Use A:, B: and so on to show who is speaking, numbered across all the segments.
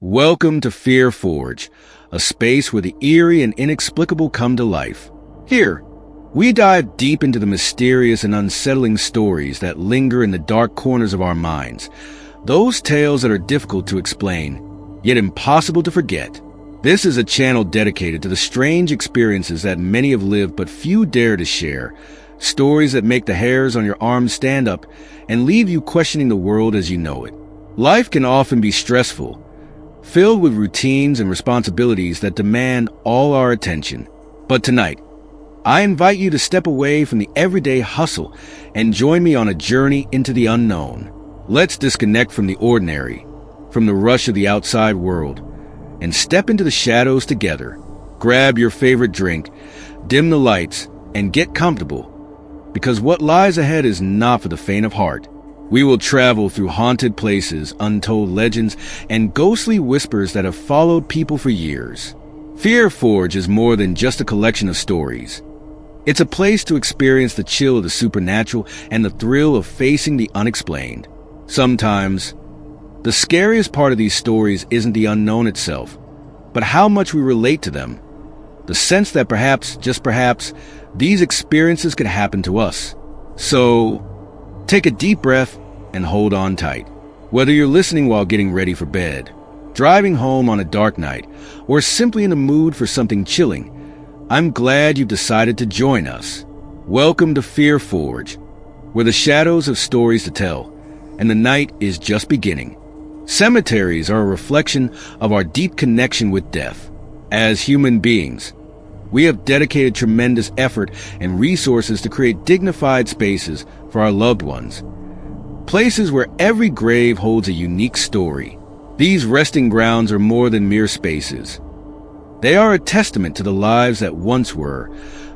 A: Welcome to Fear Forge, a space where the eerie and inexplicable come to life. Here, we dive deep into the mysterious and unsettling stories that linger in the dark corners of our minds. Those tales that are difficult to explain, yet impossible to forget. This is a channel dedicated to the strange experiences that many have lived but few dare to share. Stories that make the hairs on your arms stand up and leave you questioning the world as you know it. Life can often be stressful, filled with routines and responsibilities that demand all our attention. But tonight, I invite you to step away from the everyday hustle and join me on a journey into the unknown. Let's disconnect from the ordinary, from the rush of the outside world, and step into the shadows together. Grab your favorite drink, dim the lights, and get comfortable, because what lies ahead is not for the faint of heart. We will travel through haunted places, untold legends, and ghostly whispers that have followed people for years. Fear Forge is more than just a collection of stories. It's a place to experience the chill of the supernatural and the thrill of facing the unexplained. Sometimes, the scariest part of these stories isn't the unknown itself, but how much we relate to them. The sense that perhaps, just perhaps, these experiences could happen to us. So, take a deep breath and hold on tight. Whether you're listening while getting ready for bed, driving home on a dark night, or simply in the mood for something chilling, I'm glad you've decided to join us. Welcome to Fear Forge, where the shadows have stories to tell, and the night is just beginning. Cemeteries are a reflection of our deep connection with death. As human beings, we have dedicated tremendous effort and resources to create dignified spaces for our loved ones. Places where every grave holds a unique story. These resting grounds are more than mere spaces. They are a testament to the lives that once were,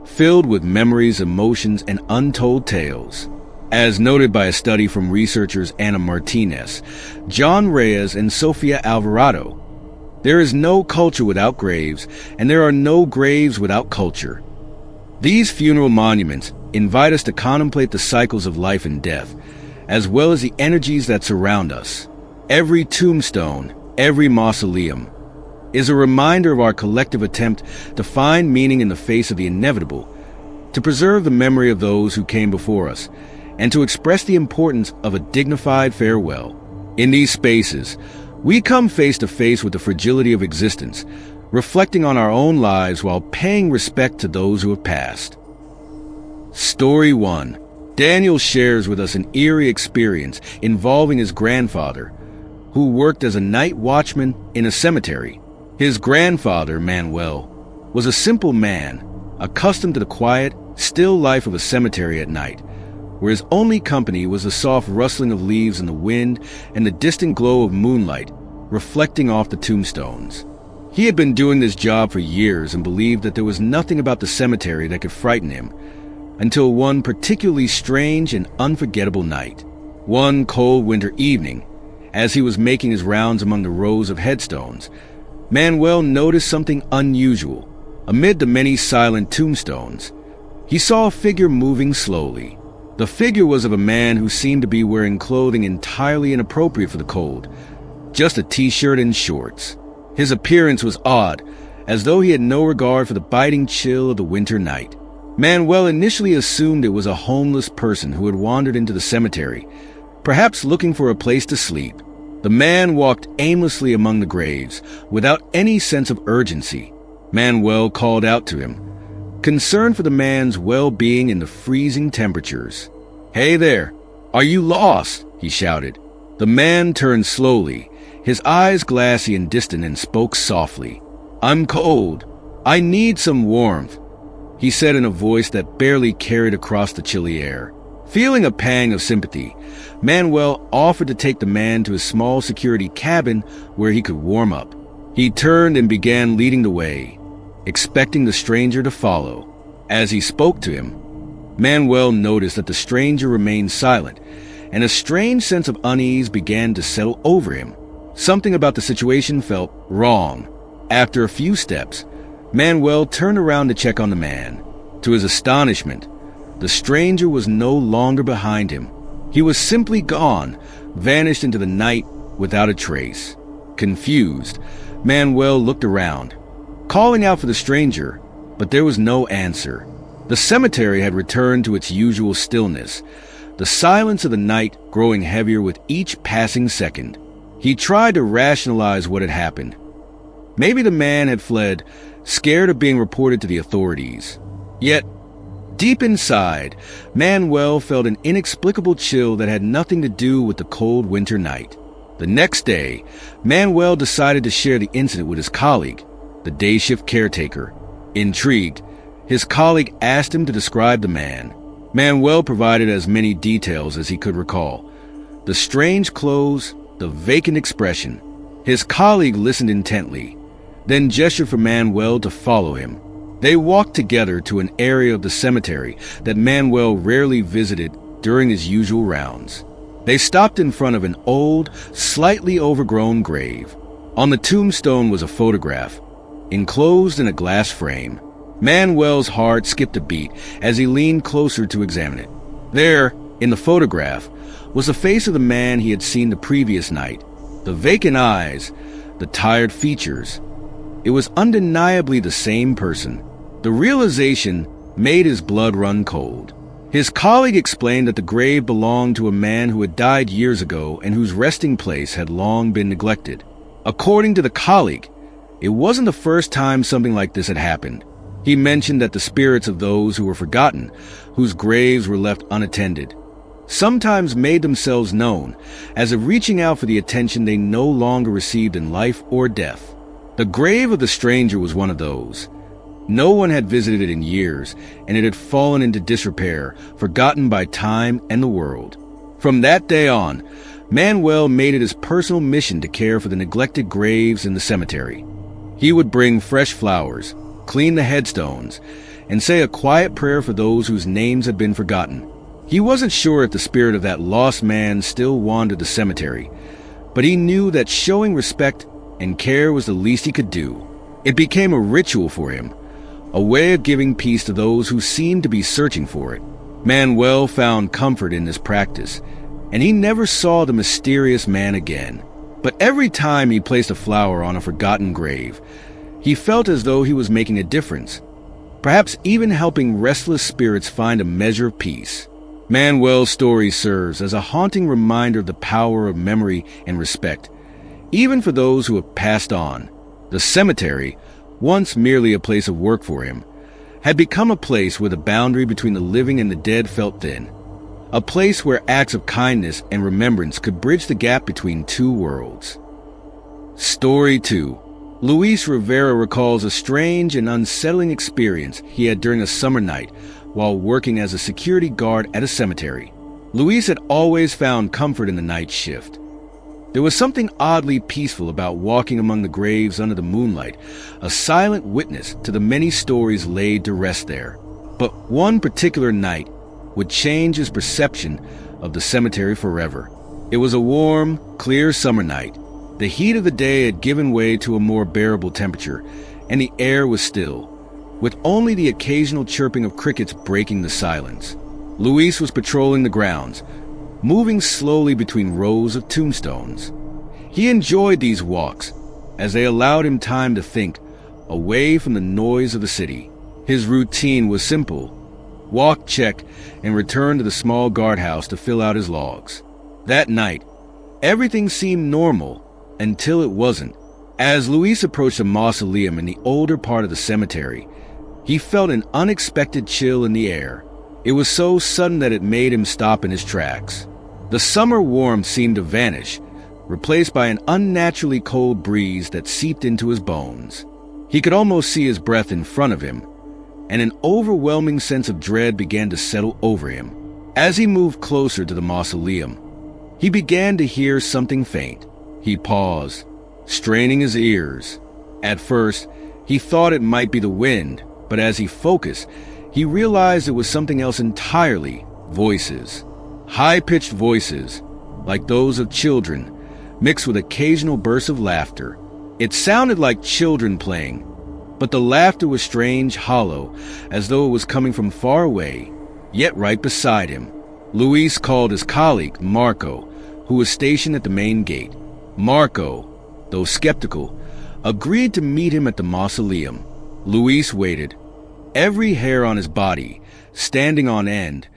A: filled with memories, emotions, and untold tales. As noted by a study from researchers Ana Martinez, John Reyes, and Sofia Alvarado, there is no culture without graves, and there are no graves without culture. These funeral monuments invite us to contemplate the cycles of life and death, as well as the energies that surround us. Every tombstone, every mausoleum, is a reminder of our collective attempt to find meaning in the face of the inevitable, to preserve the memory of those who came before us, and to express the importance of a dignified farewell. In these spaces, we come face to face with the fragility of existence, reflecting on our own lives while paying respect to those who have passed. Story 1. Daniel shares with us an eerie experience involving his grandfather, who worked as a night watchman in a cemetery. His grandfather, Manuel, was a simple man, accustomed to the quiet, still life of a cemetery at night, where his only company was the soft rustling of leaves in the wind and the distant glow of moonlight reflecting off the tombstones. He had been doing this job for years and believed that there was nothing about the cemetery that could frighten him, until one particularly strange and unforgettable night. One cold winter evening, as he was making his rounds among the rows of headstones, Manuel noticed something unusual. Amid the many silent tombstones, he saw a figure moving slowly. The figure was of a man who seemed to be wearing clothing entirely inappropriate for the cold, just a t-shirt and shorts. His appearance was odd, as though he had no regard for the biting chill of the winter night. Manuel initially assumed it was a homeless person who had wandered into the cemetery, perhaps looking for a place to sleep. The man walked aimlessly among the graves, without any sense of urgency. Manuel called out to him, concerned for the man's well-being in the freezing temperatures. "Hey there, are you lost?" he shouted. The man turned slowly, his eyes glassy and distant, and spoke softly. "I'm cold. I need some warmth," he said in a voice that barely carried across the chilly air. Feeling a pang of sympathy, Manuel offered to take the man to his small security cabin where he could warm up. He turned and began leading the way, expecting the stranger to follow. As he spoke to him, Manuel noticed that the stranger remained silent, and a strange sense of unease began to settle over him. Something about the situation felt wrong. After a few steps, Manuel turned around to check on the man. To his astonishment, the stranger was no longer behind him. He was simply gone, vanished into the night without a trace. Confused, Manuel looked around, calling out for the stranger, but there was no answer. The cemetery had returned to its usual stillness, the silence of the night growing heavier with each passing second. He tried to rationalize what had happened. Maybe the man had fled, scared of being reported to the authorities. Yet, deep inside, Manuel felt an inexplicable chill that had nothing to do with the cold winter night. The next day, Manuel decided to share the incident with his colleague, the day shift caretaker. Intrigued, his colleague asked him to describe the man. Manuel provided as many details as he could recall. The strange clothes, the vacant expression. His colleague listened intently, then gestured for Manuel to follow him. They walked together to an area of the cemetery that Manuel rarely visited during his usual rounds. They stopped in front of an old, slightly overgrown grave. On the tombstone was a photograph, enclosed in a glass frame. Manuel's heart skipped a beat as he leaned closer to examine it. There, in the photograph, was the face of the man he had seen the previous night. The vacant eyes, the tired features. It was undeniably the same person. The realization made his blood run cold. His colleague explained that the grave belonged to a man who had died years ago and whose resting place had long been neglected. According to the colleague, it wasn't the first time something like this had happened. He mentioned that the spirits of those who were forgotten, whose graves were left unattended, sometimes made themselves known, as if reaching out for the attention they no longer received in life or death. The grave of the stranger was one of those. No one had visited it in years, and it had fallen into disrepair, forgotten by time and the world. From that day on, Manuel made it his personal mission to care for the neglected graves in the cemetery. He would bring fresh flowers, clean the headstones, and say a quiet prayer for those whose names had been forgotten. He wasn't sure if the spirit of that lost man still wandered the cemetery, but he knew that showing respect and care was the least he could do. It became a ritual for him, a way of giving peace to those who seemed to be searching for it. Manuel found comfort in this practice, and he never saw the mysterious man again. But every time he placed a flower on a forgotten grave, he felt as though he was making a difference, perhaps even helping restless spirits find a measure of peace. Manuel's story serves as a haunting reminder of the power of memory and respect, even for those who have passed on. The cemetery, once merely a place of work for him, had become a place where the boundary between the living and the dead felt thin, a place where acts of kindness and remembrance could bridge the gap between two worlds. Story 2. Luis Rivera recalls a strange and unsettling experience he had during a summer night while working as a security guard at a cemetery. Luis had always found comfort in the night shift. There was something oddly peaceful about walking among the graves under the moonlight, a silent witness to the many stories laid to rest there. But one particular night would change his perception of the cemetery forever. It was a warm, clear summer night. The heat of the day had given way to a more bearable temperature, and the air was still, with only the occasional chirping of crickets breaking the silence. Luis was patrolling the grounds, moving slowly between rows of tombstones. He enjoyed these walks, as they allowed him time to think, away from the noise of the city. His routine was simple: walk, check, and return to the small guardhouse to fill out his logs. That night, everything seemed normal until it wasn't. As Luis approached a mausoleum in the older part of the cemetery, he felt an unexpected chill in the air. It was so sudden that it made him stop in his tracks. The summer warmth seemed to vanish, replaced by an unnaturally cold breeze that seeped into his bones. He could almost see his breath in front of him, and an overwhelming sense of dread began to settle over him. As he moved closer to the mausoleum, he began to hear something faint. He paused, straining his ears. At first, he thought it might be the wind, but as he focused, he realized it was something else entirely: voices. High-pitched voices, like those of children, mixed with occasional bursts of laughter. It sounded like children playing, but the laughter was strange, hollow, as though it was coming from far away, yet right beside him. Luis called his colleague, Marco, who was stationed at the main gate. Marco, though skeptical, agreed to meet him at the mausoleum. Luis waited, every hair on his body standing on end,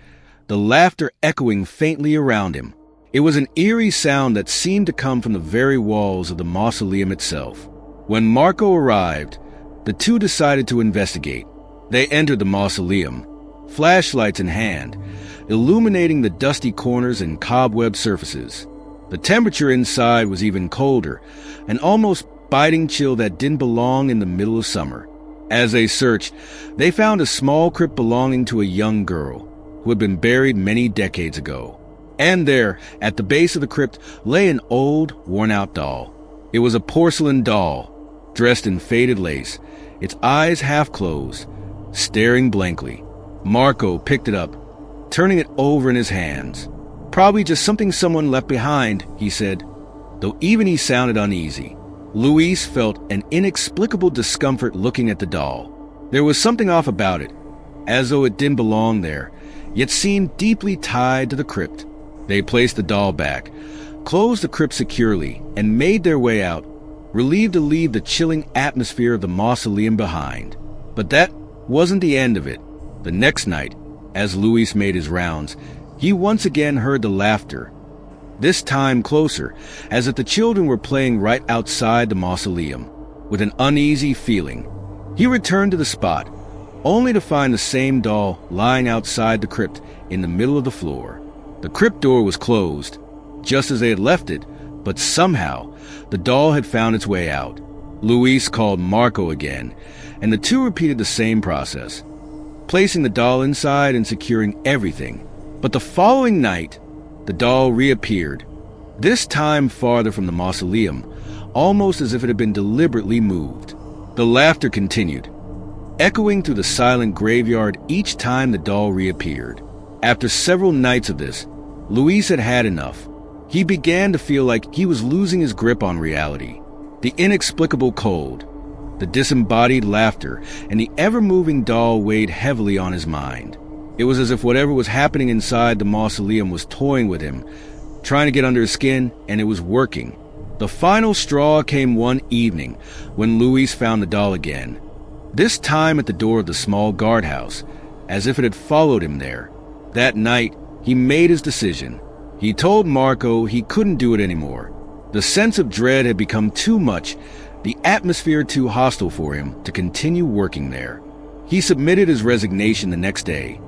A: the laughter echoing faintly around him. It was an eerie sound that seemed to come from the very walls of the mausoleum itself. When Marco arrived, the two decided to investigate. They entered the mausoleum, flashlights in hand, illuminating the dusty corners and cobweb surfaces. The temperature inside was even colder, an almost biting chill that didn't belong in the middle of summer. As they searched, they found a small crypt belonging to a young girl who had been buried many decades ago. And there, at the base of the crypt, lay an old, worn-out doll. It was a porcelain doll, dressed in faded lace, its eyes half closed, staring blankly. Marco picked it up, turning it over in his hands. "Probably just something someone left behind," he said, though even he sounded uneasy. Luis felt an inexplicable discomfort looking at the doll. There was something off about it, as though it didn't belong there, yet seemed deeply tied to the crypt. They placed the doll back, closed the crypt securely, and made their way out, relieved to leave the chilling atmosphere of the mausoleum behind. But that wasn't the end of it. The next night, as Luis made his rounds, he once again heard the laughter, this time closer, as if the children were playing right outside the mausoleum. With an uneasy feeling, he returned to the spot, only to find the same doll lying outside the crypt in the middle of the floor. The crypt door was closed, just as they had left it, but somehow the doll had found its way out. Luis called Marco again, and the two repeated the same process, placing the doll inside and securing everything. But the following night, the doll reappeared, this time farther from the mausoleum, almost as if it had been deliberately moved. The laughter continued, echoing through the silent graveyard each time the doll reappeared. After several nights of this, Luis had had enough. He began to feel like he was losing his grip on reality. The inexplicable cold, the disembodied laughter, and the ever-moving doll weighed heavily on his mind. It was as if whatever was happening inside the mausoleum was toying with him, trying to get under his skin, and it was working. The final straw came one evening when Luis found the doll again, this time at the door of the small guardhouse, as if it had followed him there. That night, he made his decision. He told Marco he couldn't do it anymore. The sense of dread had become too much, the atmosphere too hostile for him to continue working there. He submitted his resignation the next day,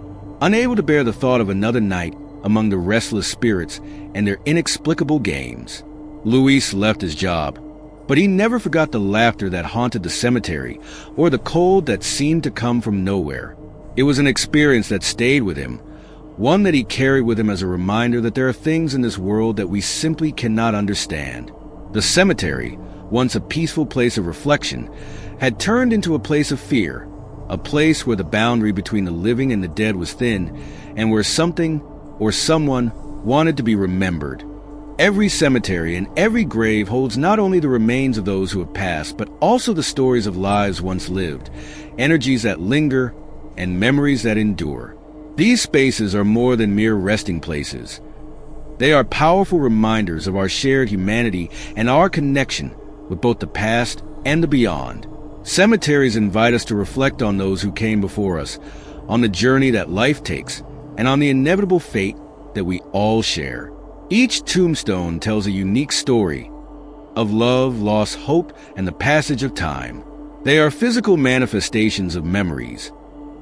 A: unable to bear the thought of another night among the restless spirits and their inexplicable games. Luis left his job, but he never forgot the laughter that haunted the cemetery or the cold that seemed to come from nowhere. It was an experience that stayed with him, one that he carried with him as a reminder that there are things in this world that we simply cannot understand. The cemetery, once a peaceful place of reflection, had turned into a place of fear, a place where the boundary between the living and the dead was thin, and where something or someone wanted to be remembered. Every cemetery and every grave holds not only the remains of those who have passed, but also the stories of lives once lived, energies that linger, and memories that endure. These spaces are more than mere resting places. They are powerful reminders of our shared humanity and our connection with both the past and the beyond. Cemeteries invite us to reflect on those who came before us, on the journey that life takes, and on the inevitable fate that we all share. Each tombstone tells a unique story of love, loss, hope, and the passage of time. They are physical manifestations of memories,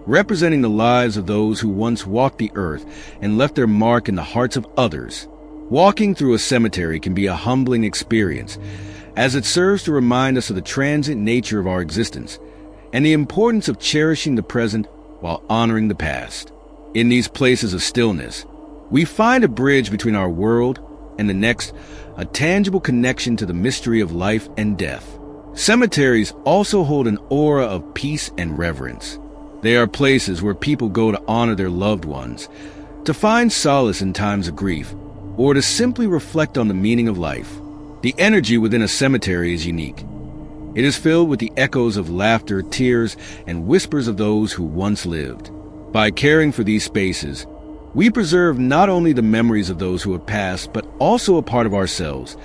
A: representing the lives of those who once walked the earth and left their mark in the hearts of others. Walking through a cemetery can be a humbling experience, as it serves to remind us of the transient nature of our existence and the importance of cherishing the present while honoring the past. In these places of stillness, we find a bridge between our world and the next, a tangible connection to the mystery of life and death. Cemeteries also hold an aura of peace and reverence. They are places where people go to honor their loved ones, to find solace in times of grief, or to simply reflect on the meaning of life. The energy within a cemetery is unique. It is filled with the echoes of laughter, tears, and whispers of those who once lived. By caring for these spaces, we preserve not only the memories of those who have passed, but also a part of ourselves,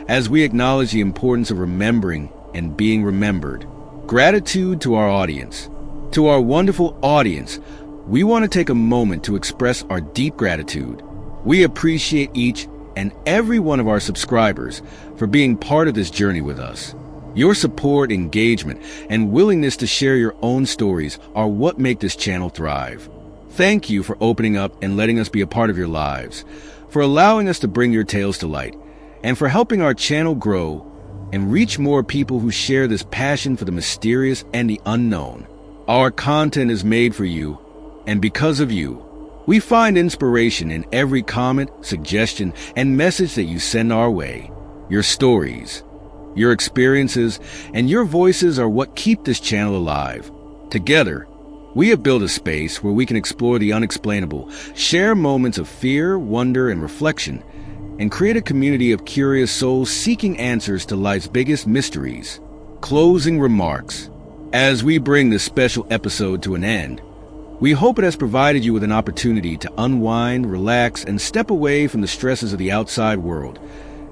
A: as we acknowledge the importance of remembering and being remembered. Gratitude to our audience. To our wonderful audience, we want to take a moment to express our deep gratitude. We appreciate each and every one of our subscribers for being part of this journey with us. Your support, engagement, and willingness to share your own stories are what make this channel thrive. Thank you for opening up and letting us be a part of your lives, for allowing us to bring your tales to light, and for helping our channel grow and reach more people who share this passion for the mysterious and the unknown. Our content is made for you, and because of you, we find inspiration in every comment, suggestion, and message that you send our way. Your stories, your experiences, and your voices are what keep this channel alive. Together, we have built a space where we can explore the unexplainable, share moments of fear, wonder, and reflection, and create a community of curious souls seeking answers to life's biggest mysteries. Closing remarks. As we bring this special episode to an end, we hope it has provided you with an opportunity to unwind, relax, and step away from the stresses of the outside world,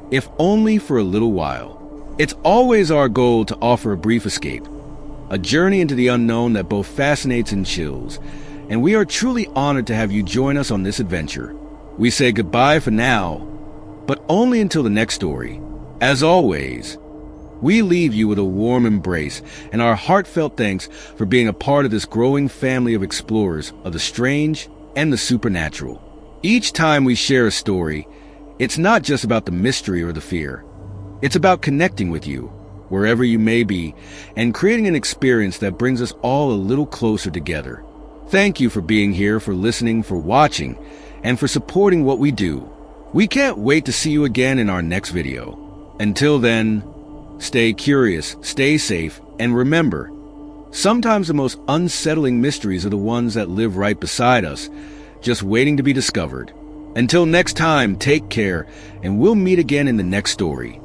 A: if only for a little while. It's always our goal to offer a brief escape, a journey into the unknown that both fascinates and chills, and we are truly honored to have you join us on this adventure. We say goodbye for now, but only until the next story. As always, we leave you with a warm embrace and our heartfelt thanks for being a part of this growing family of explorers of the strange and the supernatural. Each time we share a story, it's not just about the mystery or the fear. It's about connecting with you, wherever you may be, and creating an experience that brings us all a little closer together. Thank you for being here, for listening, for watching, and for supporting what we do. We can't wait to see you again in our next video. Until then, stay curious, stay safe, and remember, sometimes the most unsettling mysteries are the ones that live right beside us, just waiting to be discovered. Until next time, take care, and we'll meet again in the next story.